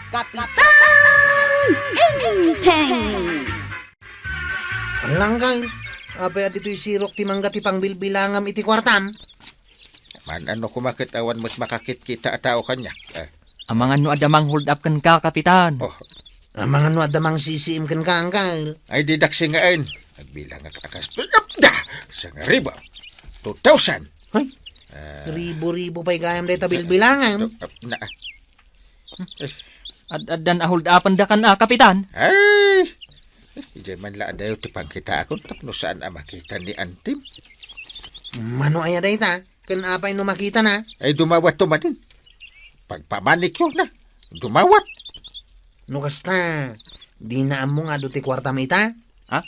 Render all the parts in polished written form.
Kapitan Enteng! Langgay, apay at ito'y sirok ti mangga ti pangbilbilangam iti kwartam. Man ano kumakit awan mas makakit kita at tao kanya. Ang mga no adamang hold up kan ka, Kapitan. Oh, Ang mga no adamang sisiim kan ka, angkay. ay didak singain. Nagbilang at akas da sa nga riba. 2,000. Ay, ribo-ribo pa'y gayam dahi ta bilbilangam. Na. Ad-adan hold upan da kan, Kapitan. Ay! Ijay man laan dayo tipang kita akong tapno saan ang makita ni Antim. Mano aya dahi ta? Kan apay no makita na. Ay dumawat tumatin. Pagpamanicure na. Dumawat. No kasta, di na amo nga do ti kwartam ita. Ha?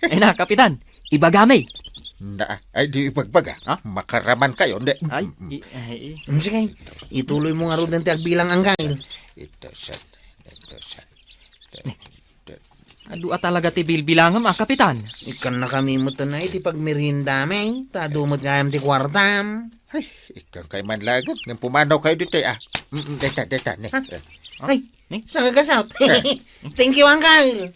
Ay na, Kapitan. Ibagamay. Na, ay di ipagbaga. Ha? Makaraman kayo. Hindi. Ay. Sige, ituloy mo nga ro din ti agbilang angkay. 8,000. Adu talaga ti bilbilangam, Kapitan. Ikan na kami mo na iti pagmerienda may. Tadumot gayam ti kwartam. Ay, ikang kay manlagan. Nang pumanaw kayo dito Deta. Ay, Ni? sa kagasaut. Thank you, angkay.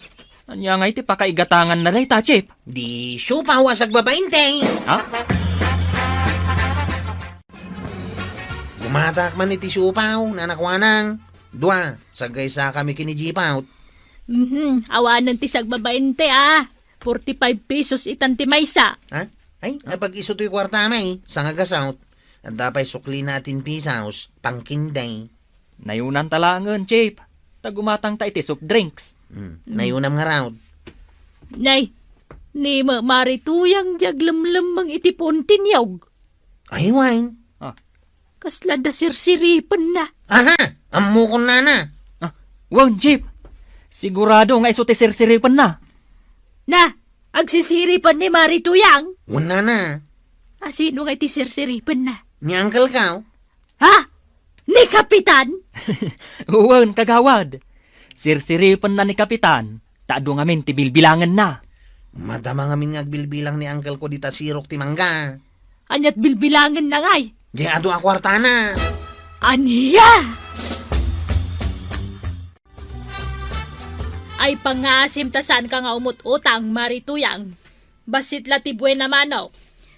Anya nga iti pakaigatangan na ray, Chip. Di syupaw asag babainte. Ha? Gumatak man iti syupaw, nanakwanang. Dua, sagay sa kami kinijipaw. Awanan ti sagbabainte 45 pesos itanti maysa. Ha? Ay, pag iso to'y kwarta may, sa ngagasaut. At dapay sukli natin pisaos, pangkinday. Nayunan talangan, Chip. Tagumatang ta iti soft drinks. Nayunam nga raw. Nay, ni marituyang jaglamlamang iti pontinyog. Ay, wine. Kasla da sirsiripan na. Aha, amukon na na. Wan, Chip. Sigurado nga iso ti sirsiripan na. Na, agsisiripan ni marituyang. Una na. Sino nga iti sirsiripan na? Ni Uncle Kaw. Ha? Ni Kapitan? Wan, kagawad. Sirsiripan na ni Kapitan. Taado ngamin ti bilbilangan na. Madama nga min agbilbilang ni Uncle ko dita sirok ti mangga. Anyat bilbilangan na ngay. Di ado a kwarta na. Aniya! Ay pangasim tasan ka nga umut-utang marituyang. Basit lati buena mano.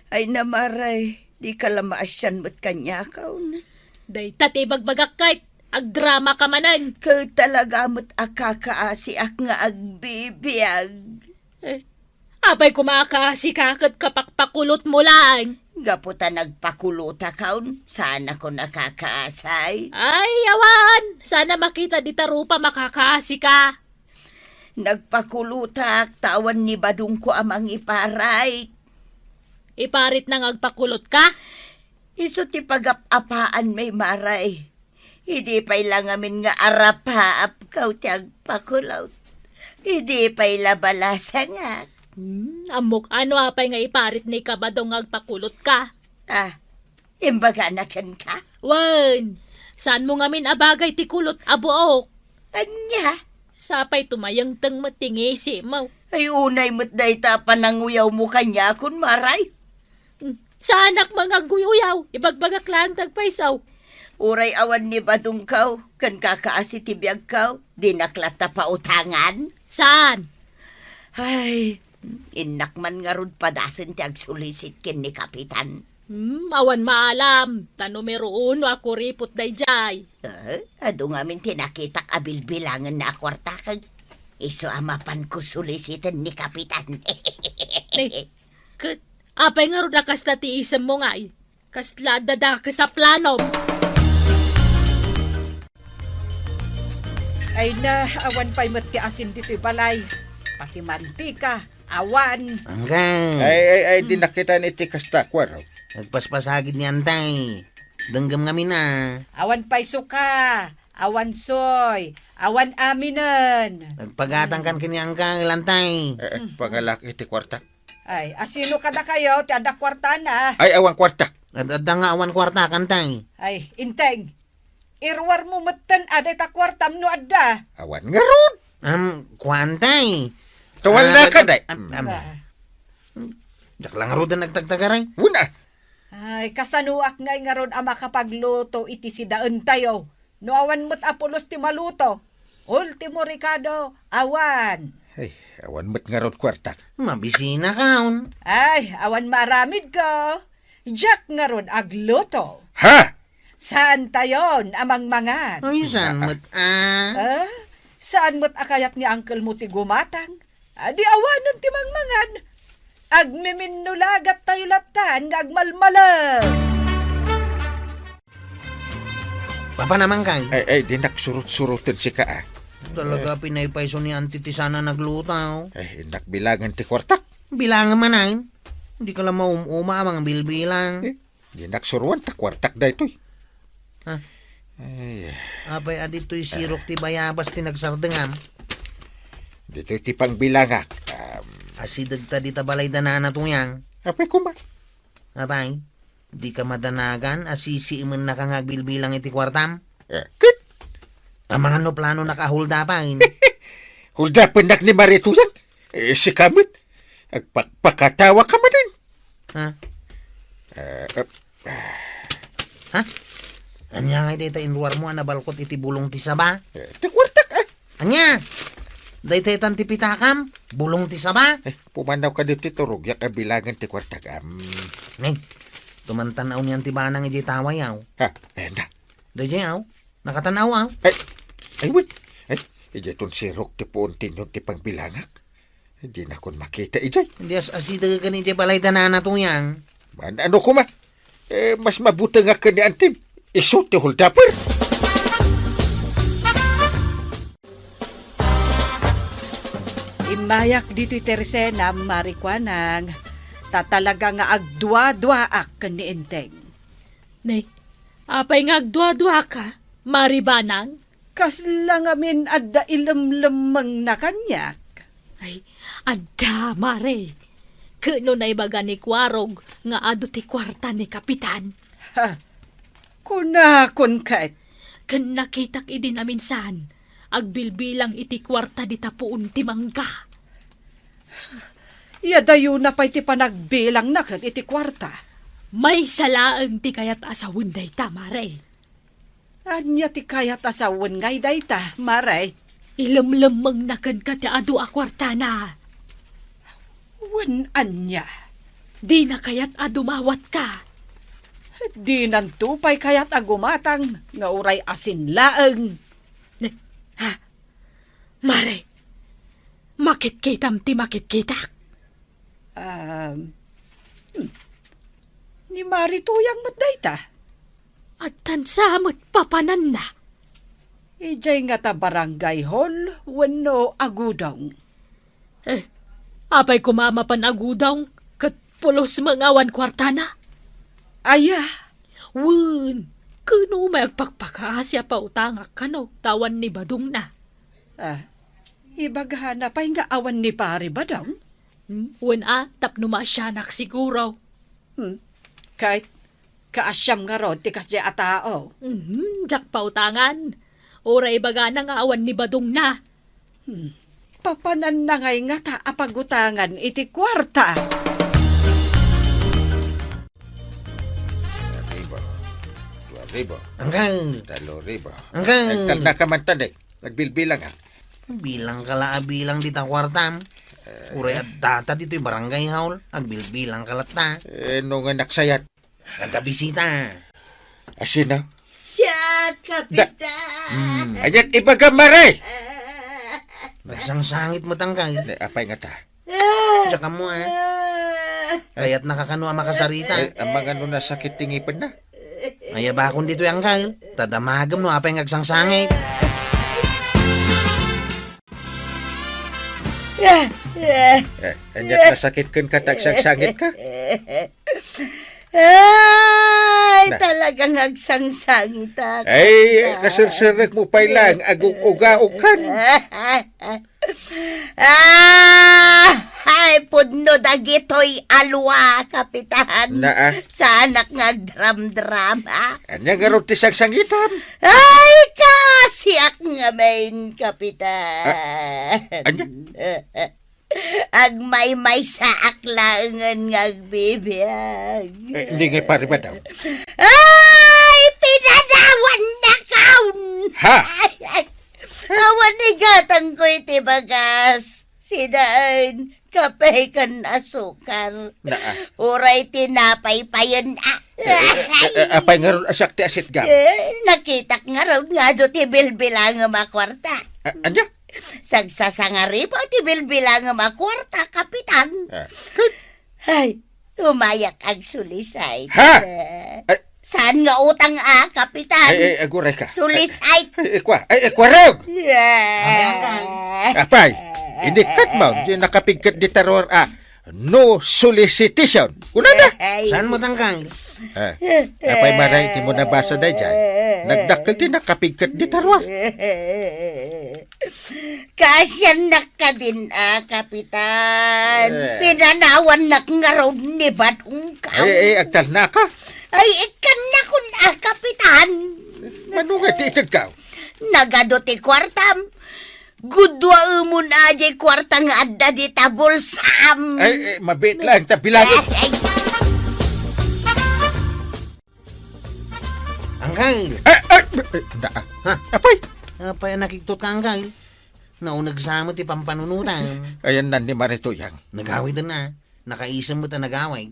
Ay namaray, di ka lamaasyan mo't kanya kaw na. Day tati bagbagak kahit agdrama ka manan. Kau talaga mo't akakaasi ak nga agbibiyag. Apay kumakasi kakad kapakpakulot mo lang. Gaputa nagpakuluta kaun, sana ko nakakaasay. Ay, awan! Sana makita di tarupa makakasi ka. Nagpakulutak, tawan ni badung ko amang iparay. Iparit nang agpakulot ka? Iso ti pagapapaan may maray. Hindi pa'y lang amin nga arapaap kaw ti agpakulot. Hindi pa'y labalasa nga. Amok ano apay nga iparit ni kabadong agpakulot ka? Imbaga na kan ka? Wan! Saan mo ngamin abagay ti kulot abuok? Anya? Sapay tumayang tang matingisi mo. Ay unay mo't day tapan ng uyaw mo kanya kun maray. Sa anak mga guyuyaw, ibagbagak lang tagpaisaw. Uray awan ni badung kaw, kan kakaasi tibiyag kaw, di naklata pa utangan. Saan? Ay, inakman nga rod padasin ti agsulisit kin ni Kapitan. Awan maalam. Ta numero 1 ako ripot dayjay. Ado nga min tinakitak abilbilangan na akwarta kag iso amapan ko sulisitan ni Kapitan. Apay nga ron akas na tiisam mo nga kasla dada ka sa plano. Ay na, awan pa'y mati asin dito'y balay. Pati mantika, awan. Angkay. Ay, di nakita ni Tikasta kwaraw. Nagpaspasagid ni Antay. Danggam kami na. Awan pa'y suka, awan soy, awan aminan. Nagpagatang kan kini Angkay lantay. Pangalak iti kwarta. Ay, asino ka na kayo, ti ada kwarta na. Ay, awang kwarta. At nga awan kwarta kantay. Ay, inteng. Irwar mo matan aday ta kwartam no adda. Awan nga ron. Kwantay. Tawal na ka, day. Daklang rudan nagtagtagaray. Una. Ay, kasanuak ngay nga ron ang makapagluto iti si daon tayo. No awan mo't Apolos ti maluto. Ultimo Ricardo, awan. Ay, awan mo't nga rod kwarta. Mabisina kaon. Ay, awan maramid ko. Jack nga ron agluto. Ha? Saan tayon amang mangan? Ay, saan mo't Ah? Saan mo't akayat ni uncle mo ti gumatang? Di awanon ti mangmangan. Agmiminulagat tayo latan, ngagmalmalag. Papa naman kay. Ay, di naksurut-surutin si ka ah. Talaga pinaypayso ni Auntie Tisana naglutaw. Ay, nakbilangan ti kwarta. Bilangan man ay. Hindi ka lang maumuma mga bilbilang. Di naksuruan ta kwartak da ito'y. Ha? Ay, Apay adito'y sirok ti bayabas ti nagsardengam. dito'y ti pangbilangak. Asidag ta di tabalay danana tuyang. Apay kuma. Apay, di ka madanagan asisiiman na kang agbilbilang iti kwartam. Kit, Ang mga no plano nakahulda pa. hulda pendak ni Marituyan. Si kamit. Agpakatawa ka man din. Ha? Ha? Anya nga dita inruar mo anabalkot iti bulong ti saba? Ti kwartak ah. Anya? Dayta itan ti pitakam? Bulong ti saba? Pumanaw ka dito turog. Yak bilangan ti kwartak. Neng, tumantanaw niyan ti banang iti tawayaw. Ha, ayan na. Dayjay aw, nakatanaw aw. Ay, wait. Ay, ijaton sirok ti puon tinyo ti pangbilangak. Hindi na kon makita ijay. Hindi asidag ka ni iti balay danana tuyang. Ano ko ma? Mas mabuti nga ka ni Antim. Iso ti huldaper. Imayak dito Teresena, marikwanang. Tatalaga nga agdwa-dwaak ka ni Enteng. Nay, apay nga agdwa-dwa ka, maribanang. Kaslang amin adda ilamlamang na kanyak. Ay, adda, mare. Kano na ibaga ni Kwarog nga ado ti kwarta ni Kapitan. Ha, kunakon kat. Kan nakitak idin aminsan, agbilbilang iti kwarta di tapuun ti mangga. Yadayo na pa'y ti panagbilang na kat iti kwarta. May salaang ti kayat asawin day ta, mare. Anya ti kayat asawan ngay dayta, maray. Ilamlamang nakan ka ti ado a kwarta na. Wan anya. Di na kayat ado mawat ka. Di nantupay kayat agumatang nga uray asin laeng. Ha? Mare, makit kitam ti makit kita. Ni Marituyang matdayta. At tansamot papanan na. Ijay nga ta barangay hall, wano agudong. Apay kumama panagudaw, kat pulos mangawan kwarta na. Aya, Wun, kuno may agpakpakaasya pa utangak kano, tawan ni Badong na. ibagana pa'y nga awan ni pari ba daw? Wun tapno masyanak siguro. Kahit kaasyam nga rod, tikas di atao. Jak pa utangan. Oray baga na nga awan ni Badong na. Papanan na ngay nga ta apagutangan iti kwarta. Ribo. Hanggang, 3,000. hanggang, Nagtanda ka man tanay. Nagbilbilang ah. bilang kala bilang di ta kwartam. Uray at data dito'y barangay haul. Agbilbilang kalata. Nung naksayat. Kanta bisita. Asin na. Siya, Kapitan. Ayan, ibaga maray. Nagsang mo tangkay. Apay nga ta. Tsaka mo Kaya't nakakano ang makasarita. Ang mga no nasakit tingipan na. Ay bakon dito yung kal. Tadamagam no apay ngagsangsangit. Anyat nasakit kan katagsang-sangit ka. Ay, Na. talagang agsangsangit ako. Ay, kasirsirik mo pa lang. Agug-uga-ugan. Ay, pudno dagitoy alwa, Kapitan. Na Sa anak nga dram-dram, ha? Anya nga ron ti sagsangitan. Ay, kasiak nga main, Kapitan. Anya? Agmay-may sa aklangan nga agbibiyag. Hindi nga pari ba daw? Ay, Pinanawan na kaun! Ha? Awan ni gatang ko iti bagas. Sidaan, kapay kan asukar. Naa. Uray tinapay pa yun. Apay nga ron asak ti asit gam. Nakitak nga raw nga do ti bilbilang nga makwarta. Anya? Sagsasangari po ti bilbilang nga makwarta, kapitan. Kut. Ay, umayak ang sulisay. Ha? Ay. Saan nga utang kapitan? Aguray ka. Sulisay. Ekwa rog. Yeah. Apay, indikat mo, di nakapigkat di teror no solicitation. Kuna na? Saan mo tangkang? Apay maray, di mo nabasa na dyan. Nagdakil di nakapigkat di teror. Kasyan na ka din, kapitan. Pinanawan na nga raw ni Batong ka. Agtal na ka. Ay, ikan na kun, kapitan. Manunga ti itag ka. Nagado ti kwartam. Gudwa umon aja kwarta nga adda di tabulsam. Mabit lang, tabilagot. Angkay! Ha? Apay, Apay nakiktot ka, Angkay. Naunag sa mo ti pampanunutan. ayan na ni Maritoyang. Nagaway din na. Nakaisam mo ta nagaway.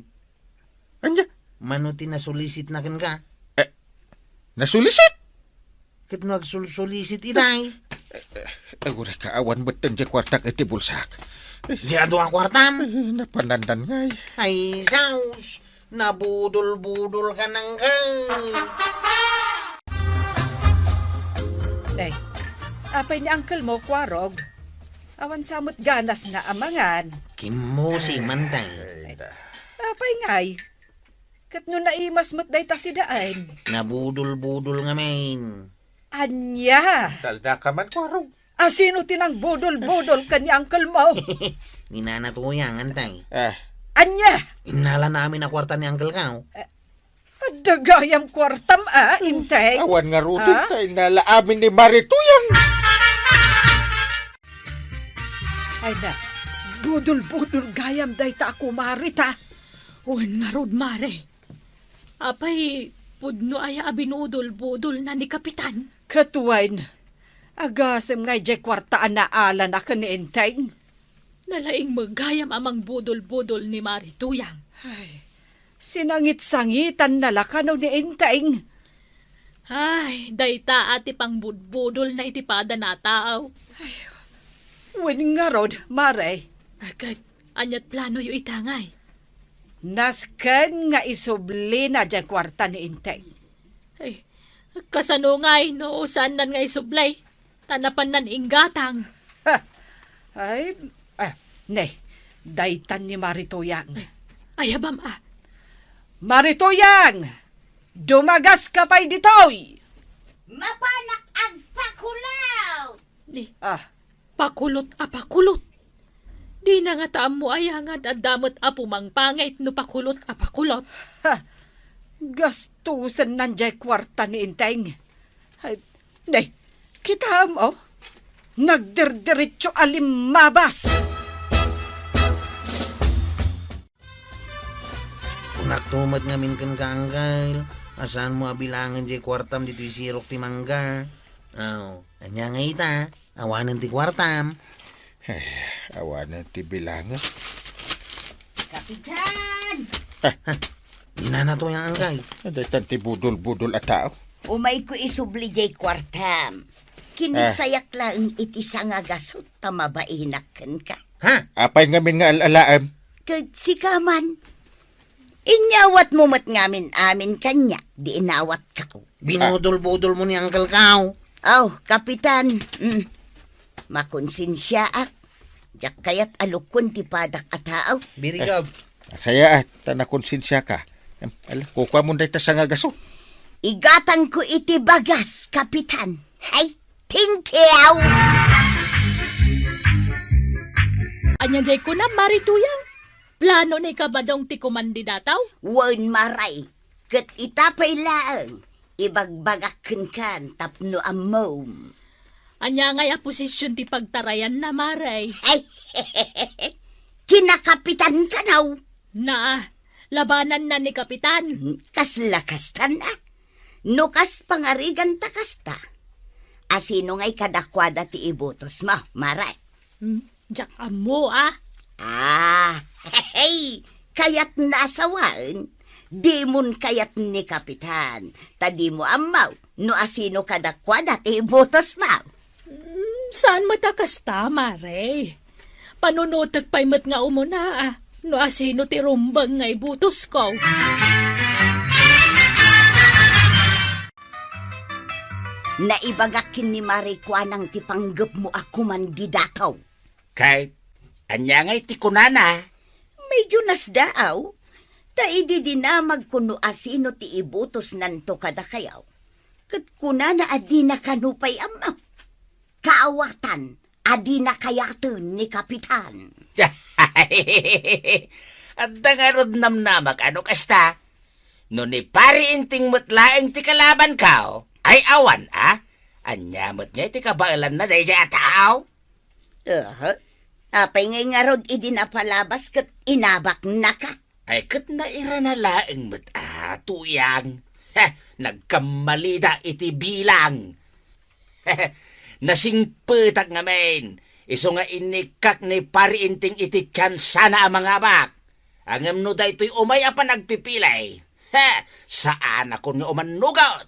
Anya? Mano ti nasolisit na kan ka. Nasulisit? Kit no agsul-solisit itay. Aguray ka, awan mo di kwartak iti bulsak. Di ado ang kwartam. Napanandan ngay. Ay, saus. Nabudol-budol ka nang kay. Nay, apay ni uncle mo, Kwarog. Awan samot ganas na amangan. Kimusi mantay. Apay ngay. Kat no naimas mo't day tasidaan. Nabudol-budol nga main. Anya! Talda ka man, Kwarog. Sino tinang budol-budol ka ni uncle mo? Ninanatuyang antay. Anya! Inala namin na kwarta ni Uncle Kao. Dagayam kwartam intay. Awan nga rutin tayo nalaamin ni Maritoyang. Ay na, budol-budol gayam day ta ako marita. Uwan nga rod, mare. Apay, pudno ay abinudol-budol na ni kapitan. Katuwain, agasem ngay jay kwartaan na ala na ka ni intay. Nalaing magayam amang budol-budol ni Marituyang. Ay, sinangit-sangitan na lakanaw ni intay. Ay, dayta ati pang budbudol na itipada na tao. Win nga rod, mare. Agad, anyat plano yu itangay. Nasken nga isubli na jay kwarta ni intay. Ay, kasanungay no saan nan nga isublay. Tanapan nan inggatang. Ay, ne, daytan ni Maritoyang. Ayabam Maritoyang! Dumagas ka pa'y ditoy! Mapanak ang pakulaw! Ni, Ah, pakulot. Di na nga taam mo ayangad at damot apumang pangit no pakulot. gastusan nandiyan kwarta ni Inteng. Ay, ne, kita mo, nagdirdiretso alimabas. Naktumat nga min kan kaanggal. Asan mo abilangan di kwartam dito sirok ti mangga. Anya nga ita. Awanan ti kwartam. Awanan ti bilangan. Kapitan! Inana to yung angkay. Daytan ti budol-budol at tao. Umay ko isubli jay kwartam. Kinisayak lang iti sangagasot tamabainak ka. Ha? Apay ngamin nga alalaam. Kagsikaman. Inyawat mo mat ngamin amin kanya, di inawat ka. Binudol-budol mo ni Uncle Kao. Kapitan. Makonsensya ak. Diyak kayat alukon ti padak ataaw. Birigab. Saya tanakonsensya ka. Kukuha mo dayta sa ngagasot. Igatang ko iti bagas, kapitan. Hay, thank you! Anyan jay ko na Marituyang. Plano ni kabadong ti kumandidataw? Wan maray, kat itapay laang. Ibagbagakin kan tapno amom. Anya ngay a posisyon ti pagtarayan na maray. Ay, kinakapitan ka naw. Na, labanan na ni kapitan. Kaslakastan na. Nukas pangarigan takasta. Asino nga'y kadakwada ti ibutos mo, maray. Jak amo ah. Hey, kayat nasawaan. Di mon kayat ni Kapitan. Tadi mo amaw, no asino kadakwada ti ibutos mo. Saan matakasta, Mare? Panunotag paymat nga umuna ah. No asino ti rumbang nga ibutos ko. Naibagakin ni Marikwanang ti panggap mo ako mandidataw. Kahit anya nga'y ti kunana. Medyo nasdaaw. Ta ididinamag kuno asino ti ibutos nanto kada kayaw. Kat kunana adi na kanupay amaw. Kaawatan adi na kayatun ni Kapitan. At dangarod namnamag ano kasta. No ni pari inting mutlaeng ti kalaban kao. Ay awan Anyamot niya ti kabailan na day siya tao. Apay ngay nga rod idinapalabas kat inabak na ka. Ay kat naira na laeng mat tuyang. Nagkamalida iti bilang. Nasingpetak nga men. Iso nga inikak ni pari inting iti tsansa na ang mga bak. Ang no da ito'y umay pa nagpipilay. Saan ako nga umanugot?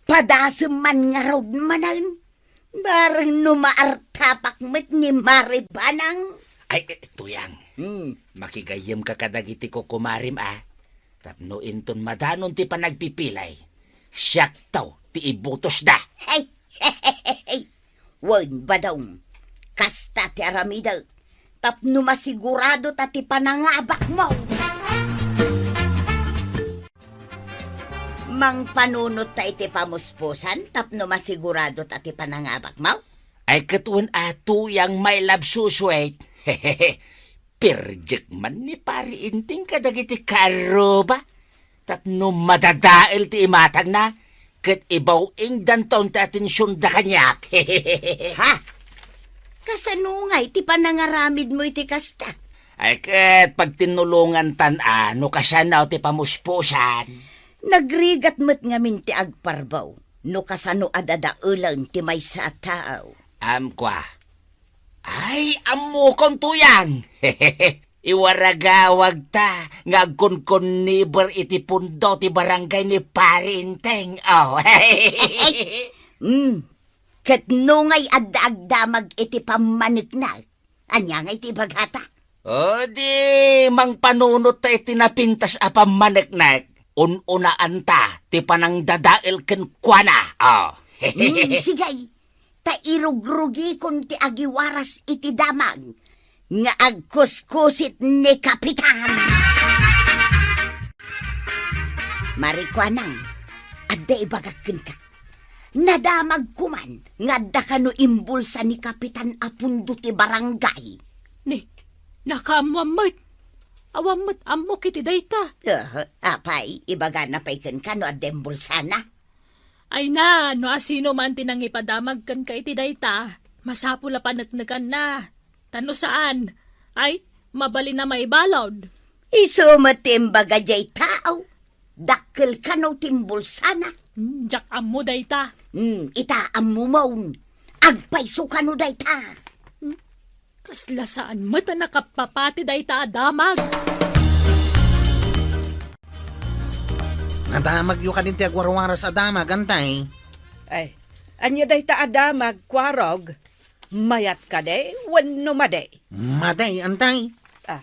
Padasem man nga rod manan. Barang numaartapak met ni Maribanang. Ay, tuyang. Makigayem ka kadagiti ko kumarim Tapno inton madanon ti panagpipilay. Siyak taw ti ibutos da. Hey. Wan badong. Kasta ti aramida. Tapno masigurado tati panangabak mo. Mang panunot ta iti pamuspusan, tapno masigurado tati panangabak mo? Ay katuan tuyang may labsuswait. Pirjek man ni pari inting kadagiti karo ba? Tapno madadael ti imatag na. Kat ibaw ing danton ti atensyon da kanyak. Ha? Kasanungay ti panangaramid mo iti kasta. Ay kat pag tinulungan no kasanaw ti pamuspusan. Nagrigat met ngamin ti agparbaw. No kasano adadaulan ti may sa tao. Kwa. Ay, amo kong tuyang. Iwaragawag ta. Ngagkon-kon ni iti pundo ti barangay ni Parinteng. Kat nungay adagdamag iti pamaniknag. Anya nga iti bagata. O di, mang panunot ta iti napintas a pamaniknag. Ununaan ta, ti panang dadael ken kuana. Sigay, ta irugrugi kun ti agiwaras iti damag, nga agkuskusit ni Kapitan. Marikwanang, adda ibagakin ka. Nadamag kuman, nga da kano imbulsa ni Kapitan apundo ti barangay. Ni, nakaamwamot. Awamot amo kiti dayta. Apay, ibaga na pa'y ka no adembulsa na. Ay na, no asino man tinang ipadamag kan ka iti dayta. Masapula pa nagnagan na. Tano saan? Ay, mabali na may balod. Isumatimbaga jay tao. Dakkel ka no timbulsa na. Jak amo dayta. Ita amumawn. Agpaiso ka no dayta. Kasla saan mata nakapapati dayta adamag. Nadamag yu ka din ti agwarwaras adamag, antay. Ay, anya day ta adamag, kwarog. Mayat ka day, wano maday. Maday, antay. Ah,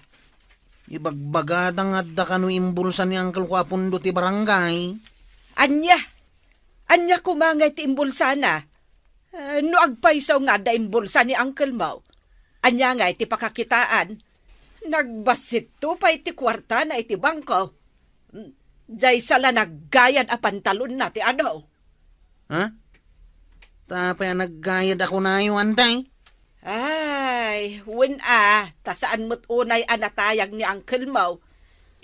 Ibagbagadang adda kanu imbulsan ni Uncle ko apundo ti barangay. anya kumangay ti imbulsana. No agpaisaw nga da imbulsa ni Uncle Mau. Anya nga iti pakakitaan. Nagbasit to pa iti kwarta na iti bangko. Jay sala naggayan a pantalon na ti ano. Ha? Tapay naggayad ako na yung antay. Ay, tasaan mo't unay anatayag ni Uncle Mau.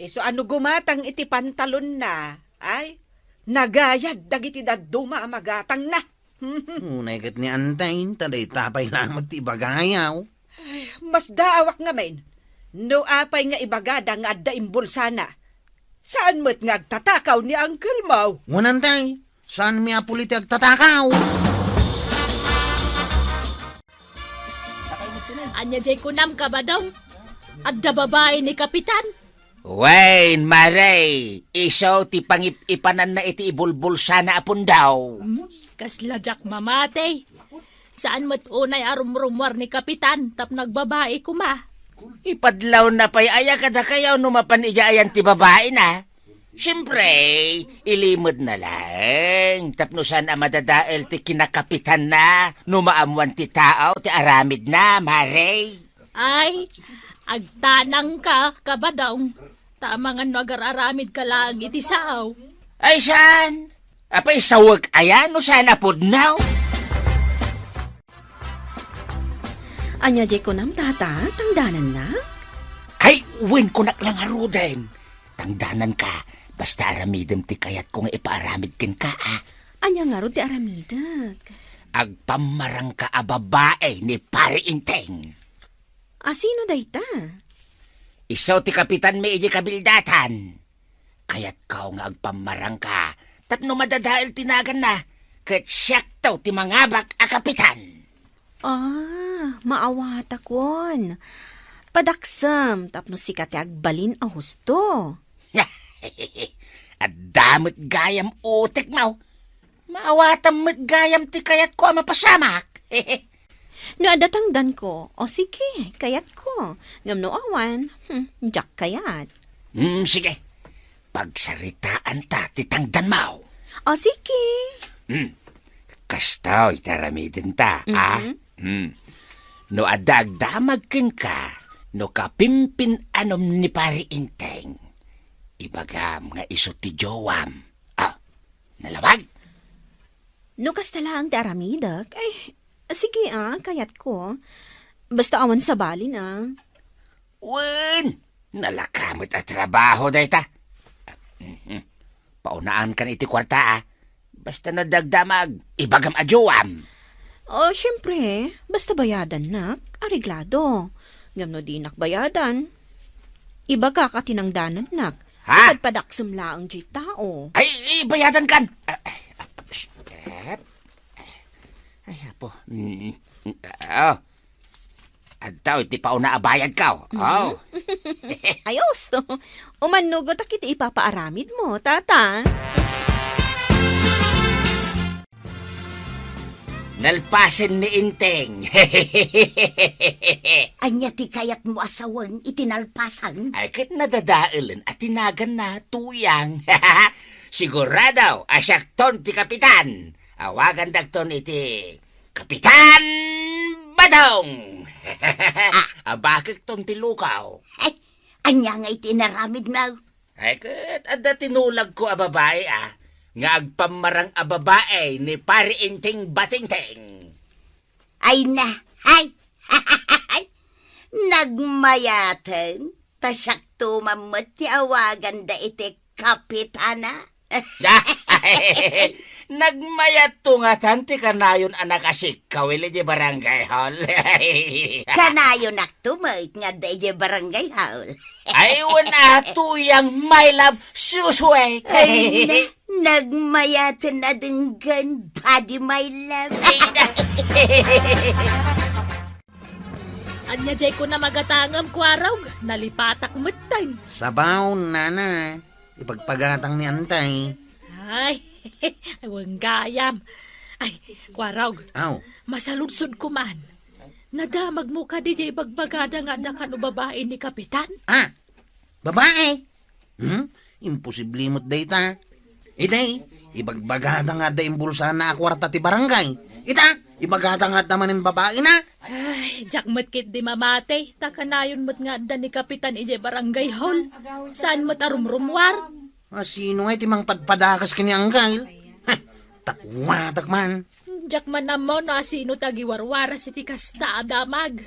So ano gumatang iti pantalon na, ay, nagayad dagiti daduma magatang na. Unay kat ni antay, taday tapay lamang ti bagayaw. Mas daawak nga men, no apay nga ibagada nga adda imbulsana. Saan mo't nga agtatakaw ni Uncle Mau? Ngunantay, saan mi apuliti agtatakaw? Anya jay kunam ka ba daw? Adda babae ni Kapitan? Wain, Maray, isaw ti pangipanan na iti ibulbulsa na apon daw. Kasla jak mamate. Saan mo't unay arumrumwar ni Kapitan tap nagbabae kuma? Ipadlaw na pa'y aya kada kayaw numapan ayan ti babae na. Siyempre, ilimod na lang. Tapno saan madadael ti kinakapitan na, numaamuan ti tao, ti aramid na, Maray. Ay, agtanang ka kabadaw. Tamangan no agar-aramid ka lang iti sao. Ay, saan? Apay sawag ayan, no saan apod now? Anya jay ko nam tata, tangdanan na? Ay, win ko lang aruden. Tangdanan ka, basta aramidem ti kayat kung ipaaramid kin ka, ah. Anya nga ro ti aramidag. Agpamarang ka a babae ni Pari Inteng. Sino dayta? Isaw ti kapitan may iji kabildatan. Kaya't kau nga agpamarang ka, tapno madadael tinagan na, kat siyak taw ti mangabak a kapitan. Maawata kon. Padaksam, tapno sikat ti agbalin a husto. At damot gayam utek mo. Maawatam mo't gayam ti kayat ko mapasamak. No adatangdan ko, o sige, kayat ko. Ngam no awan, jak kayat. Sige. Pagsaritaan ta titangdan mo. O sige. Kastaw itaramidin ta, ah? No adagdamag kin ka, no kapimpin anom ni Pari Inteng. Ibagam nga iso ti Jowam. Nalawag? No kastala ang ti aramidag, ay, sige kayat ko. Basta awan sa balin Wen! Nalakamot at trabaho day ta. Paunaan ka na iti kwarta, ah. Basta nadagdamag, ibagam a Jowam. O, syempre, basta bayadan nak, ariglado. Ngam no di nakbayadan. Iba ka katinangdanan nak. Ha? Padaksam laang di tao. Ay, bayadan kan. Ay, apo. At tao, iti pauna abayad ka. Oh. Ayos. Umanugot akit ipapaaramid mo, tata. Nalpasin ni Inteng. Anya ti kayat mo asawan itinalpasan. Ay, kit nadadailan at tinagan na tuyang. Sigurado, asyakton ti kapitan. Awagan dagton iti Kapitan Badong. Bakit ton ti lukaw? Ay, anya nga itinaramid na. Ay, kit adda tinulag ko a babae, ah. Nga agpamarang a babae ni Pari Inteng Batingteng. Ay na, ay, nagmayatan. Tasak tumamot ti awagan da iti kapitana. Nagmayat tungatan ti kanayon anak asik kawili di barangay hall. Kanayo naktumot nga da iti barangay hall. Ay, wala tuyang my love susway. Ay na, nagmayatan na denggan body my love. Anya jay ko na magatangam kwarog, nalipatak mutay. Sabaw, nana. Ipagpagatang ni Antay. Ay, awang gayam. Ay, kwarog, Aw, masaludsod ko man. Nadamag mo ka di jay bagbagada nga da kano babae ni Kapitan? babae. Imposible mo't dayta. Iday, ibagbagada nga da imbulsa na akwarta ti barangay. Ita, ibagada nga naman ng babae na. Ay, jakmat kit di mamate. Takanayon mo't nga da ni Kapitan ije barangay hall. Saan mo't arumrumwar? Sino nga timang padpadakas kini Anggail? Takwatak man. Jakman na mo na sino tagiwarwara si tikasta adamag.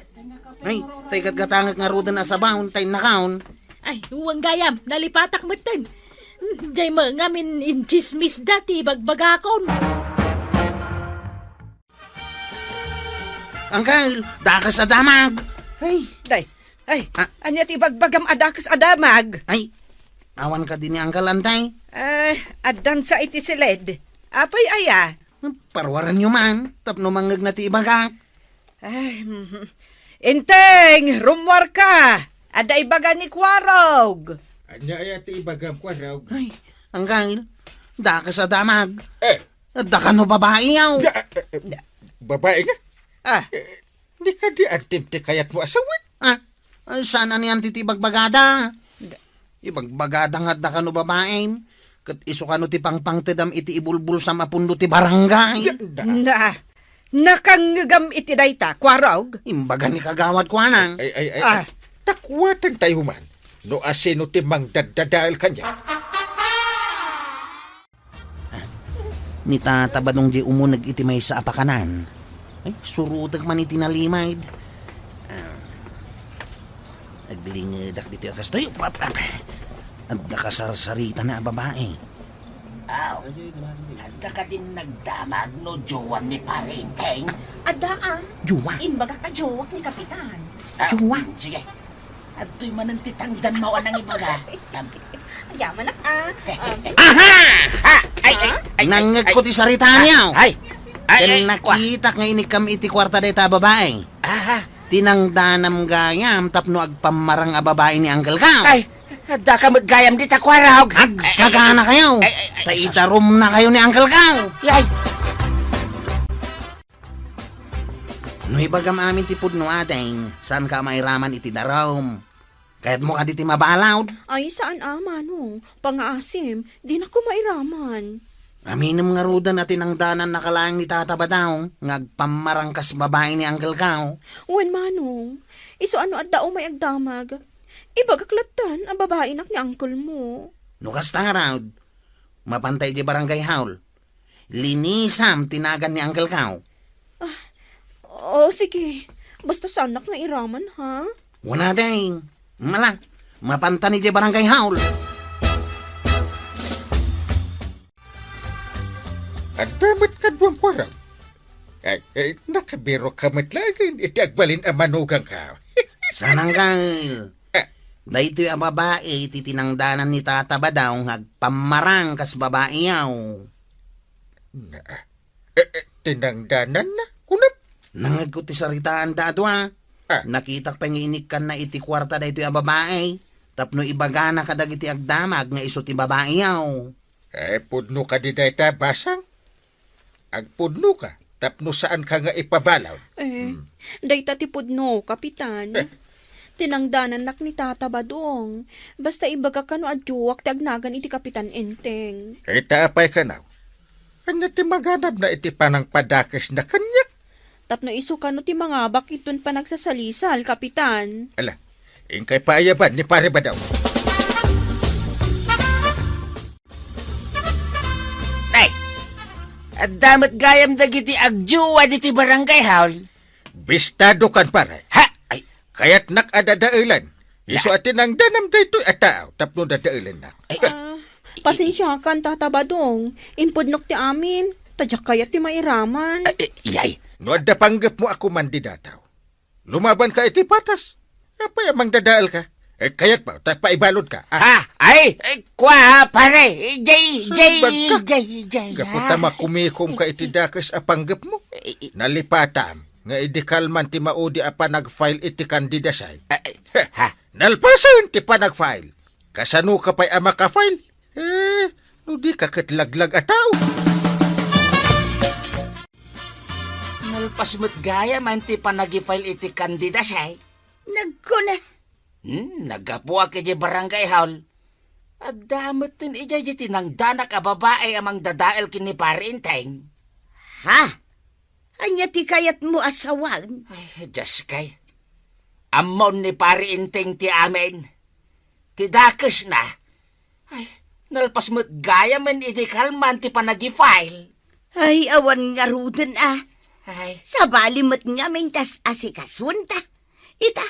Ay, tay katgatangak nga roda na sabahon tay nakaon. Ay, uwang gayam, nalipatak matan. Jay mo nga min inchismis dati bagbagakon. Anggail, dakas adamag. Ay, Day, anya ti bagbagam adakas adamag. ay, Awan ka din ni Uncle Antay. Adan sa iti silid. Apay aya. Parwaran nyo man. Tapno mangag na ti ibagak. Inteng, rumwar ka. Ada ibaga ni Kwarog. Anya ay ati ibagam ko raw. Ay, Uncle. Da ka sa damag. Da ka Eh, no babae yaw. babae nga? Ah, Di ka di antim ti kayat mo asawin. Saan ani ang titibagbagada? Ibagbagada nga da ka no babae. Kat iso ka no ti pangpang tedam iti ibulbul sa mapundo ti barangay. nakangagam iti dayta, Kwarog. Imbaga ni kagawad ko anang. Ay. Ah. Takwatan tayo man. No asino ti mang dadadal kanya. Ni tatabadong di umunag iti may sa apakanan. Ay, surutag man iti nalimayd. Naglingadak dito yung kastoy. At nakasarsarita na babae. Aw, handa ka din nagdamag no jowan ni Parinteng. Adaan, Juwa. imbaga ka jowak ni Kapitan. Jowan. Sige. At to'y manantitangdan mo ang ibaga. Yaman na Aha! Ay, Nangag ko ti sarita niyaw. Ay, Kaya nakita nga inikam iti kwarta deta babae. Tinangdanam gayam tapno agpamarang a babae ni Uncle Kao. Ay, handa ka maggayam di Takwarog. Agsaga na kayo. Taitarom na kayo ni Uncle Kao. Ay, No ibagam amin ti pudno ating, saan ka mairaman iti darom? Kahit mo ka di ti mabalawd. Ay, saan no? Pangaasim, di na ko mairaman. Aminom nga rudan at tinangdanan na kalaang ni Tata Badaw, ngagpamarang kas babae ni Uncle Kao. Wen manong, iso ano at dao may agdamag. Ibagaklatan ang babae nak ni uncle mo. No kasta nga raud, mapantay di barangay haul. Linisam tinagan ni Uncle Kao. Oh, sige. Basta sanak na iraman, ha? Wala day. Mala, mapanta ni di barangay haul. At damat ka buwang ko raw. Ay, nakabiro ka matlagin. Iti agbalin ang manugang ka. Sanang Uncle. Dahito yung babae, titinangdanan ni Tata Badaw, ngagpamarang kas babae yaw. Tinangdanan na. Kunam. Nangagkuti saritaan da adwa. Nakitak panginikan na iti kwarta da ito yung babae. Tapno ibagana kadag iti agdamag nga iso ti babae yaw. Pudno ka di dayta basang. Agpudno ka. Tapno saan ka nga ipabalaw. Dayta tipod no, Kapitan. Tinangdanan nak ni Tata Badong. Basta ibaga ka no adjuwak ti agnagan iti Kapitan Enteng. Taapay ka now. Kanya ti maganap na iti panang padakes na kanya. Tapno iso ka no ti mga bakitun pa nagsasalisal, Kapitan. Ala, ingkay paayaban ni pare ba daw? ay. At damat gayam dagiti agjuwa di ti barangay haul. Bistado kan pare. Ha? Ay, Kaya't nakadadailan. Iso atin ang danam daytoy at tao. Tapno dadailan na. Pasensya kan, Tata Badong. Impudnok ti amin. Tadyak kaya ti mairaman. yay. No adda panggap mo ako mandidataw. Lumaban ka iti patas. Apay amang dadaal ka. Kaya't ba? Paibalod ka. Ay, kwa, pare. Jay. Kapunta makumikom ka iti dakas a panggap mo. Nalipatam. Nga idikal man ti maudi apa nag-file iti kandidasay. Nalpasan ti pa nag-file. Kasano ka pa'y ama ka-file? No di ka katlaglag a tao. Nalpas mo't gaya man ti panagi-file iti kandidasay. Nagkuna. Nagapuwa kay barangay haul. At damot tin ijay nang danak a babae amang dadael kini Parinteng. Ha? Anya ti kayat mo asawan? Ay, Diyos kay. Amon ni Parinteng ti amin. Ti dakes na. Ay, nalpas mo't gaya man iti kalman ti panagi-file. Ay, awan nga rudan Ay, Sa balimot nga mintas asikasunta. Ita,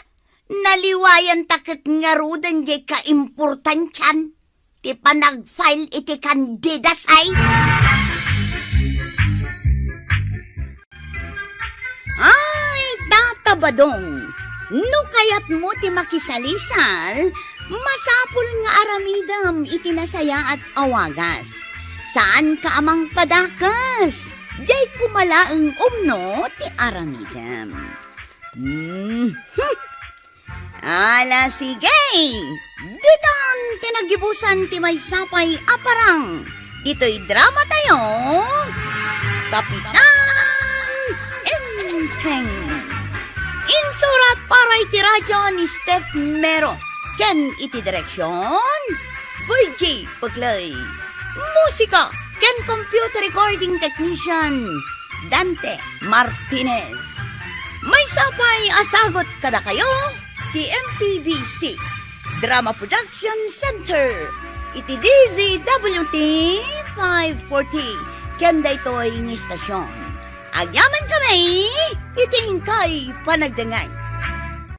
naliwayan takit nga rudan jay ka-importansyan. Ti panag-file iti kandidasay. Ay, Tata Badong, no kayat mo ti makisalisal, Masapul nga aramidam itinasaya at awagas. Saan ka amang padakas? Jay kumalaang umno ti aramidam. Ala sige! Ditan tinagibusan ti may sapay aparang. Dito'y drama tayo. Kapitan Enteng. Insurat para iti radyo ni Steph Mero. Ken iti direksyon Virgie Paglay. Musika ken computer recording technician Dante Martinez. May sapay asagot kada kayo ti MPBC Drama Production Center. Iti DZWT 540 ken daytoy ng istasyon. Agyaman kami, iting kay panagdangan.